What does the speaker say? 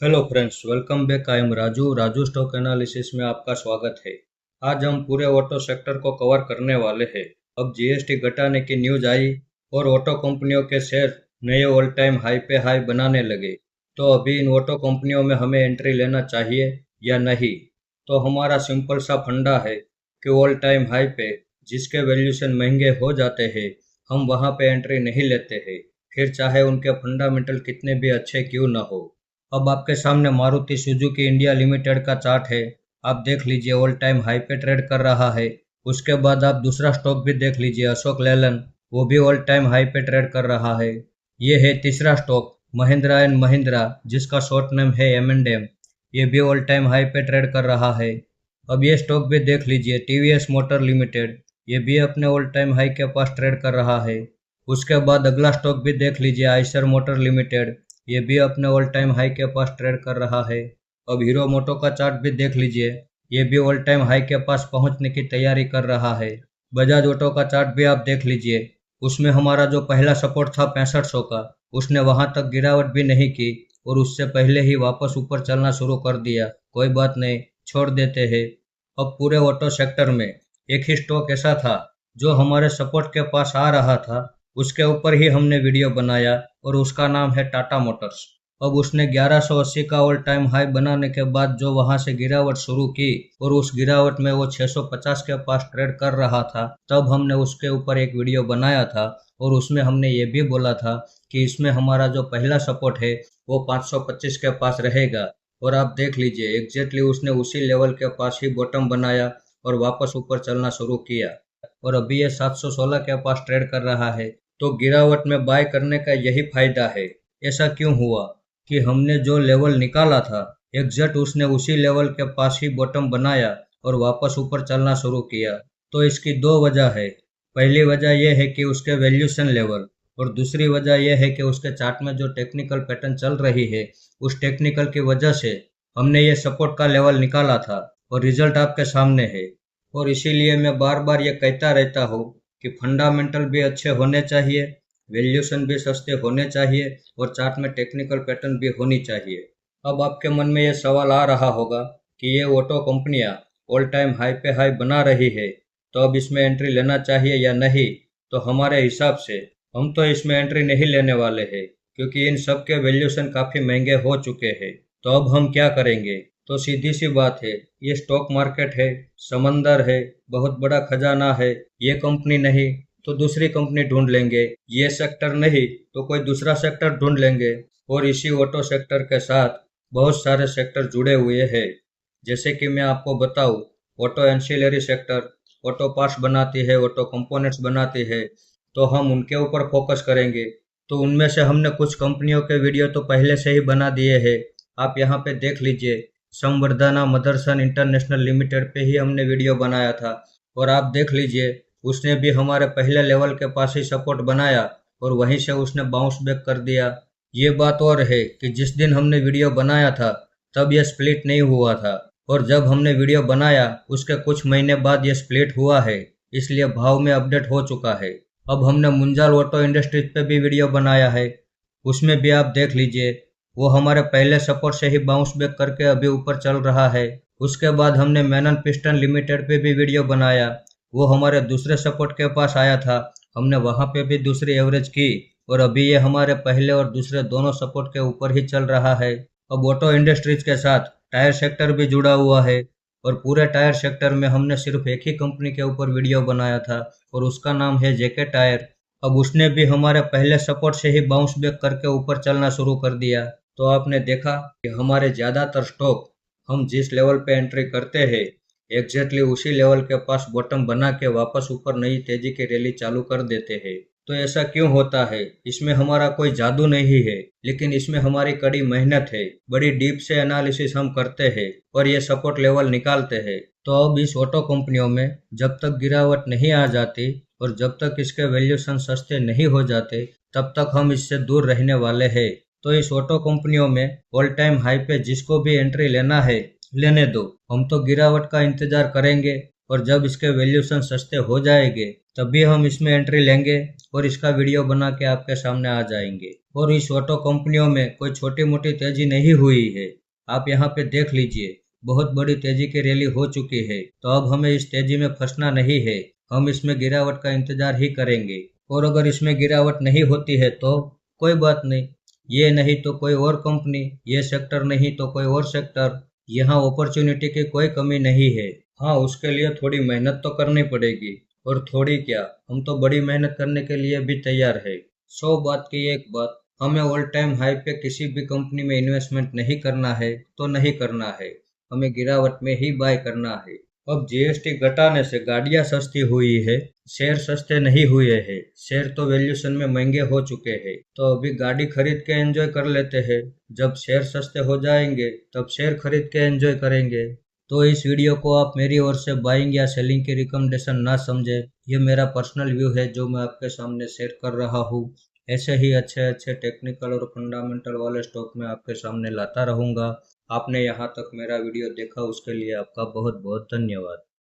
Hello friends, welcome back. I am Raju stock analysis में आपका स्वागत है। आज हम पूरे ऑटो सेक्टर को कवर करने वाले हैं। अब जीएसटी घटाने की न्यूज आई और ऑटो कंपनियों के शेयर नए ऑल टाइम हाई पे हाई बनाने लगे। तो अभी इन ऑटो कंपनियों में हमें एंट्री लेना चाहिए या नहीं? तो हमारा सिंपल सा फंडा है कि ऑल टाइम हाई पे जिसके वैल्यूएशन महंगे हो जाते हैं, हम वहां पे एंट्री नहीं लेते हैं, फिर चाहे उनके फंडामेंटल कितने भी अच्छे क्यों ना हो। अब आपके सामने मारुति सुजुकी इंडिया लिमिटेड का चार्ट है। आप देख लीजिए, ऑल टाइम हाई पे ट्रेड कर रहा है। उसके बाद आप दूसरा स्टॉक भी देख लीजिए, अशोक लेलैंड, वो भी ऑल टाइम हाई पे ट्रेड कर रहा है। ये है तीसरा स्टॉक, महिंद्रा एंड महिंद्रा, जिसका शॉर्ट नेम है M&M। ये भी ऑल टाइम हाई पे ट्रेड कर रहा है। अब ये स्टॉक भी देख लीजिए, टीवीएस मोटर लिमिटेड, ये भी अपने ऑल टाइम हाई के पास ट्रेड कर रहा है। उसके बाद अगला स्टॉक भी देख लीजिए, आइशर मोटर लिमिटेड, ये भी अपने ऑल टाइम हाई के पास ट्रेड कर रहा है। अब हीरो मोटो का चार्ट भी देख लीजिए, ये भी ऑल टाइम हाई के पास पहुंचने की तैयारी कर रहा है। बजाज ऑटो का चार्ट भी आप देख लीजिए, उसमें हमारा जो पहला सपोर्ट था 6500 का, उसने वहां तक गिरावट भी नहीं की और उससे पहले ही वापस ऊपर चलना शुरू कर दिया। कोई बात नहीं, छोड़ देते हैं। अब पूरे ऑटो सेक्टर में एक ही स्टॉक ऐसा था जो हमारे सपोर्ट के पास आ रहा था, उसके ऊपर ही हमने वीडियो बनाया और उसका नाम है टाटा मोटर्स। अब उसने 1180 का ऑल टाइम हाई बनाने के बाद जो वहां से गिरावट शुरू की और उस गिरावट में वो 650 के पास ट्रेड कर रहा था, तब हमने उसके ऊपर एक वीडियो बनाया था और उसमें हमने ये भी बोला था कि इसमें हमारा जो पहला सपोर्ट है वो 525 के पास रहेगा। और आप देख लीजिए, एग्जैक्टली उसने उसी लेवल के पास ही बॉटम बनाया और वापस ऊपर चलना शुरू किया और अभी ये 716 के पास ट्रेड कर रहा है। तो गिरावट में बाय करने का यही फायदा है। ऐसा क्यों हुआ कि हमने जो लेवल निकाला था, एग्जैक्ट उसने उसी लेवल के पास ही बॉटम बनाया और वापस ऊपर चलना शुरू किया। तो इसकी दो वजह है। पहली वजह यह है कि उसके वैल्यूएशन लेवल, और दूसरी वजह यह है कि उसके चार्ट में जो टेक्निकल पैटर्न चल रही है, उस टेक्निकल की वजह से हमने ये सपोर्ट का लेवल निकाला था और रिजल्ट आपके सामने है। और इसीलिए मैं बार बार ये कहता रहता हूँ कि फंडामेंटल भी अच्छे होने चाहिए, वैल्यूएशन भी सस्ते होने चाहिए और चार्ट में टेक्निकल पैटर्न भी होनी चाहिए। अब आपके मन में ये सवाल आ रहा होगा कि ये ऑटो कंपनियां ऑल टाइम हाई पे हाई बना रही है, तो अब इसमें एंट्री लेना चाहिए या नहीं? तो हमारे हिसाब से हम तो इसमें एंट्री नहीं लेने वाले हैं, क्योंकि इन सब के वैल्यूएशन काफ़ी महंगे हो चुके हैं। तो अब हम क्या करेंगे? तो सीधी सी बात है, ये स्टॉक मार्केट है, समंदर है, बहुत बड़ा खजाना है। ये कंपनी नहीं तो दूसरी कंपनी ढूंढ लेंगे, ये सेक्टर नहीं तो कोई दूसरा सेक्टर ढूंढ लेंगे। और इसी ऑटो सेक्टर के साथ बहुत सारे सेक्टर जुड़े हुए हैं। जैसे कि मैं आपको बताऊं, auto ancillary sector, auto parts बनाती है, ऑटो कंपोनेंट्स बनाती है, तो हम उनके ऊपर फोकस करेंगे। तो उनमें से हमने कुछ कंपनियों के वीडियो तो पहले से ही बना दिए हैं। आप यहाँ पे देख लीजिए, संवर्धना मदरसन इंटरनेशनल लिमिटेड पे ही हमने वीडियो बनाया था और आप देख लीजिए, उसने भी हमारे पहले लेवल के पास ही सपोर्ट बनाया और वहीं से उसने बाउंस बैक कर दिया। ये बात और है कि जिस दिन हमने वीडियो बनाया था तब यह स्प्लिट नहीं हुआ था, और जब हमने वीडियो बनाया उसके कुछ महीने बाद यह स्प्लिट हुआ है, इसलिए भाव में अपडेट हो चुका है। अब हमने मुंजाल ऑटो इंडस्ट्रीज पे भी वीडियो बनाया है, उसमें भी आप देख लीजिए, वो हमारे पहले सपोर्ट से ही बाउंस बैक करके अभी ऊपर चल रहा है। उसके बाद हमने मेनन पिस्टन लिमिटेड पे भी वीडियो बनाया, वो हमारे दूसरे सपोर्ट के पास आया था, हमने वहां पे भी दूसरी एवरेज की और अभी ये हमारे पहले और दूसरे दोनों सपोर्ट के ऊपर ही चल रहा है। अब ऑटो इंडस्ट्रीज के साथ टायर सेक्टर भी जुड़ा हुआ है और पूरे टायर सेक्टर में हमने सिर्फ एक ही कंपनी के ऊपर वीडियो बनाया था और उसका नाम है जेके टायर। अब उसने भी हमारे पहले सपोर्ट से ही बाउंस बैक करके ऊपर चलना शुरू कर दिया। तो आपने देखा कि हमारे ज़्यादातर स्टॉक हम जिस लेवल पे एंट्री करते हैं, एग्जैक्टली उसी लेवल के पास बॉटम बना के वापस ऊपर नई तेजी की रैली चालू कर देते हैं। तो ऐसा क्यों होता है? इसमें हमारा कोई जादू नहीं है, लेकिन इसमें हमारी कड़ी मेहनत है, बड़ी डीप से एनालिसिस हम करते हैं और ये सपोर्ट लेवल निकालते हैं। तो अब इस ऑटो कंपनियों में जब तक गिरावट नहीं आ जाती और जब तक इसके वैल्यूएशन सस्ते नहीं हो जाते, तब तक हम इससे दूर रहने वाले हैं। तो इस ऑटो कंपनियों में ऑल टाइम हाई पे जिसको भी एंट्री लेना है, लेने दो। हम तो गिरावट का इंतजार करेंगे और जब इसके वैल्यूएशन सस्ते हो जाएंगे तभी हम इसमें एंट्री लेंगे और इसका वीडियो बना के आपके सामने आ जाएंगे। और इस ऑटो कंपनियों में कोई छोटी मोटी तेजी नहीं हुई है, आप यहाँ पे देख लीजिए, बहुत बड़ी तेजी की रैली हो चुकी है। तो अब हमें इस तेजी में फंसना नहीं है, हम इसमें गिरावट का इंतजार ही करेंगे। और अगर इसमें गिरावट नहीं होती है तो कोई बात नहीं, ये नहीं तो कोई और कंपनी, ये सेक्टर नहीं तो कोई और सेक्टर, यहाँ अपॉर्चुनिटी की कोई कमी नहीं है। हाँ, उसके लिए थोड़ी मेहनत तो करनी पड़ेगी, और थोड़ी क्या, हम तो बड़ी मेहनत करने के लिए भी तैयार है। 100 बात की एक बात, हमें ऑल टाइम हाई पे किसी भी कंपनी में इन्वेस्टमेंट नहीं करना है तो नहीं करना है, हमें गिरावट में ही बाय करना है। अब जीएसटी घटाने से गाड़ियां सस्ती हुई है, शेयर सस्ते नहीं हुए हैं, शेयर तो वैल्यूएशन में महंगे हो चुके हैं। तो अभी गाड़ी खरीद के एंजॉय कर लेते हैं, जब शेयर सस्ते हो जाएंगे तब शेयर खरीद के एंजॉय करेंगे। तो इस वीडियो को आप मेरी ओर से बाइंग या सेलिंग की रिकमेंडेशन ना समझे, ये मेरा पर्सनल व्यू है जो मैं आपके सामने शेयर कर रहा हूँ। ऐसे ही अच्छे अच्छे टेक्निकल और फंडामेंटल वाले स्टॉक मैं आपके सामने लाता रहूँगा। आपने यहाँ तक मेरा वीडियो देखा उसके लिए आपका बहुत बहुत धन्यवाद।